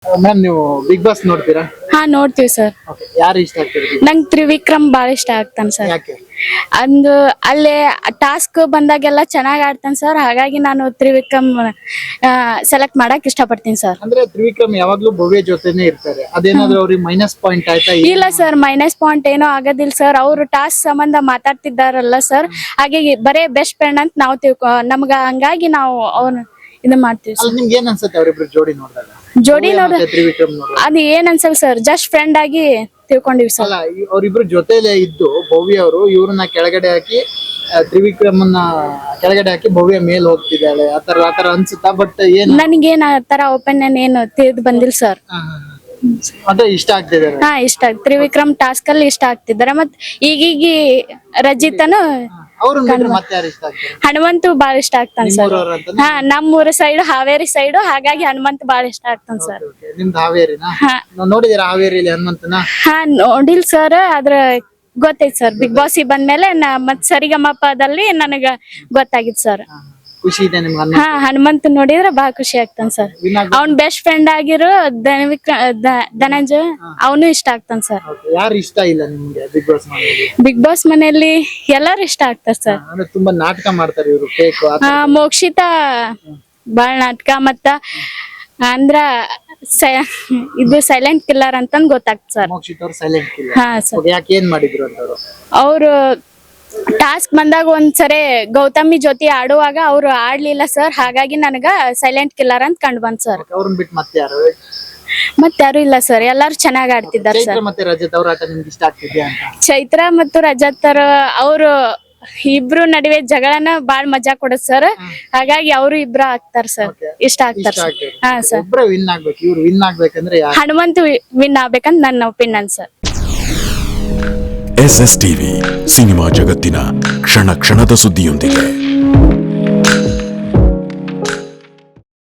Ma'am ನೀವು big boss ನೋಡ್ತೀರಾ? ಹಾ ನೋಡ್ತೀವಿ ಸರ್. ಯಾರು ಇಷ್ಟ ಆಗ್ತಾರೆ? ನಂಗೆ ತ್ರಿವಿಕ್ರಮ್ ಬಾಳ ಇಷ್ಟ ಆಗ್ತಾನೆ ಸರ್. ಯಾಕೆ? ಅಂದು ಅಲ್ಲೇ ಟಾಸ್ಕ್ ಬಂದಾಗೆಲ್ಲ ಚೆನ್ನಾಗ್ ಆಡ್ತಾನೆ ಸರ್. ಹಾಗಾಗಿ ನಾನು ತ್ರಿವಿಕ್ರಮ್ ಸೆಲೆಕ್ಟ್ ಮಾಡಕ್ ಇಷ್ಟಪಡ್ತೀನಿ ಸರ್. ಅಂದ್ರೆ ತ್ರಿವಿಕ್ರಮ್ ಯಾವಾಗ್ಲೂ ಭವ್ಯ ಜೊತೆನೆ ಇರ್ತಾರೆ, ಅದೇನಾದ್ರೂ ಅವ್ರಿಗೆ ಮೈನಸ್ ಪಾಯಿಂಟ್ ಆಯ್ತಾ? ಇಲ್ಲ ಸರ್, ಮೈನಸ್ ಪಾಯಿಂಟ್ ಏನೋ ಆಗೋದಿಲ್ಲ ಸರ್. ಅವ್ರು ಟಾಸ್ಕ್ ಸಂಬಂಧ ಮಾತಾಡ್ತಿದ್ದಾರಲ್ಲ ಸರ್, ಹಾಗೆ ಬರೇ ಬೆಸ್ಟ್ ಫ್ರೆಂಡ್ ಅಂತ ನಾವು ನಮ್ಗ ಹಂಗಾಗಿ ನಾವು ಅವ್ನ ಇದು ಮಾಡ್ತೀವಿ ಸರ್. ನಿಮ್ಗೆ ಏನ್ ಅನ್ಸುತ್ತೆ ಅವ್ರಿಬ್ರು ಜೋಡಿ ನೋಡಿದಾಗ? ಜೋಡಿ ನೋಡ ತ್ರಿವಿಕ್ರಮ್ ನೋಡಿದಾಗ ಅದು ಏನ್ ಅನ್ಸಲ್ ಸರ್, ಜಸ್ಟ್ ಫ್ರೆಂಡ್ ಆಗಿ ತಿಳ್ಕೊಂಡಿವಿ ಸರ್. ಅಲ್ಲ, ಅವ್ರಿಬ್ರು ಜೊತೆಲೆ ಇದ್ದು ಭವ್ಯ ಅವರು ಇವ್ರನ್ನ ಕೆಳಗಡೆ ಹಾಕಿ ತ್ರಿವಿಕ್ರಮನ್ನ ಕೆಳಗಡೆ ಹಾಕಿ ಭವ್ಯ ಮೇಲ್ ಹೋಗ್ತಿದ್ದಾಳೆ, ಆತರ ಅನ್ಸುತ್ತಾ? ಬಟ್ ಏನ್ ನನಗೇನ್ ಆ ತರ ಒಪಿನಿಯನ್ ಏನು ತಿಳಿದು ಬಂದಿಲ್ಲ ಸರ್. ಅಂದ್ರೆ ಇಷ್ಟ ಆಗ್ತಿದ್ದಾರೆ. ಹಾ, ಇಷ್ಟ ತ್ರಿವಿಕ್ರಮ್ ಟಾಸ್ಕ್ ಅಲ್ಲಿ ಇಷ್ಟ ಆಗ್ತಿದ್ದಾರೆ. ಮತ್ ಈಗೀಗ ರಜಿತನು ಅವ್ರನ್ನ ಮತ್ತೆ ಯಾರು ಇಷ್ಟ ಆಗ್ತಾರೆ? ಹನುಮಂತು ಬಾಳ ಇಷ್ಟ ಆಗ್ತಾನೆ ಸರ್. ಹಾ, ನಮ್ಮೂರ ಸೈಡ್ ಹಾವೇರಿ ಸೈಡ್, ಹಾಗಾಗಿ ಹನುಮಂತ್ ಬಾಳ ಇಷ್ಟ ಆಗ್ತಾನೆ ಸರ್. ನಿಮ್ದು ಹಾವೇರಿನಾ? ಹಾ. ನೋಡಿದೀರಾ ಹಾವೇರಿಲಿ ಹನುಮಂತನ? ಹಾ ನೋಡಿಲ್ ಸರ್, ಆದ್ರ ಗೊತ್ತೈತ್ ಸರ್. ಬಿಗ್ ಬಾಸ್ ಬಂದ್ಮೇಲೆ ಮತ್ ಸರಿಗಮಪದಲ್ಲಿ ನನಗ ಗೊತ್ತಾಗಿತ್ ಸರ್. ಖುಷಿ ಇದೆ ನಿಮ್ಗೆ? ಹಾ, ಹನುಮಂತ್ ನೋಡಿದ್ರೆ ಬಹಳ ಖುಷಿ ಆಗ್ತಾನ ಸರ್. ಅವ್ನ್ ಬೆಸ್ಟ್ ಫ್ರೆಂಡ್ ಆಗಿರೋ ಧನಂಜಯ ಅವನು ಇಷ್ಟ ಆಗ್ತಾನ ಸರ್. ಯಾರು ಇಷ್ಟ ಇಲ್ಲ ನಿಮ್ಗೆ ಬಿಗ್ ಬಾಸ್ ಮನೆಯಲ್ಲಿ? ಬಿಗ್ ಬಾಸ್ ಮನೆಯಲ್ಲಿ ಎಲ್ಲಾರು ಇಷ್ಟ ಆಗ್ತಾರ ಸರ್. ಅಂದ್ರೆ ತುಂಬಾ ನಾಟಕ ಮಾಡ್ತಾರೆ ಇವರು, ಫೇಕ್. ಮೋಕ್ಷಿತಾ ಬಾಳ ನಾಟಕ, ಮತ್ತ ಅಂದ್ರ ಇದು ಸೈಲೆಂಟ್ ಕಿಲ್ಲರ್ ಅಂತಂದ್ ಗೊತ್ತಾಗ್ತ ಸರ್. ಮೋಕ್ಷಿತ್ ಅವ್ರು ಸೈಲೆಂಟ್ ಕಿಲ್ಲರ್. ಹಾ ಸರ್. ಯಾಕೆ ಏನ್ ಮಾಡಿದ್ರು ಅಂತ ಅವ್ರು ಟಾಸ್ಕ್ ಬಂದಾಗ ಒಂದ್ಸರಿ ಗೌತಮಿ ಜೊತೆ ಆಡುವಾಗ ಅವ್ರು ಆಡ್ಲಿಲ್ಲ ಸರ್, ಹಾಗಾಗಿ ನನಗ ಸೈಲೆಂಟ್ ಕಿಲ್ಲರ್ ಅಂತ ಕಂಡು ಬಂತ್ ಸರ್. ಅವ್ರನ್ನ ಬಿಟ್ಟು ಮತ್ತೆ ಯಾರು? ಯಾರು ಇಲ್ಲ ಸರ್, ಎಲ್ಲಾರು ಚೆನ್ನಾಗ್ ಆಡ್ತಿದ್ದಾರೆ ಚೈತ್ರ ಸರ್. ಮತ್ತೆ ರಜತ್ ಅವ್ರ ಆಟ ನಿಮ್ಗೆ ಇಷ್ಟ ಆಗ್ತಿದ್ಯಾ ಅಂತ? ಚೈತ್ರ ಮತ್ತು ರಜತ್ ಅವರು ಇಬ್ರು ನಡುವೆ ಜಗಳನ ಬಾಳ್ ಮಜಾ ಕೊಡತ್ ಸರ್, ಹಾಗಾಗಿ ಅವರು ಇಬ್ರು ಆಗ್ತಾರ ಸರ್, ಇಷ್ಟ ಆಗ್ತಾರ ಸರ್. ಹಾ ಸರ್. ಒಬ್ರು ವಿನ್ ಆಗ್ಬೇಕು, ಇವ್ರು ವಿನ್ ಆಗ್ಬೇಕಂದ್ರೆ ಯಾರು? ಹನುಮಂತ್ ವಿನ್ ಆಗ್ಬೇಕಂತ ನನ್ನ ಒಪಿನಿಯನ್ ಸರ್. SSTV ಸಿನಿಮಾ ಜಗತ್ತಿನ ಕ್ಷಣ ಕ್ಷಣದ ಸುದ್ದಿಯೊಂದಿಗೆ.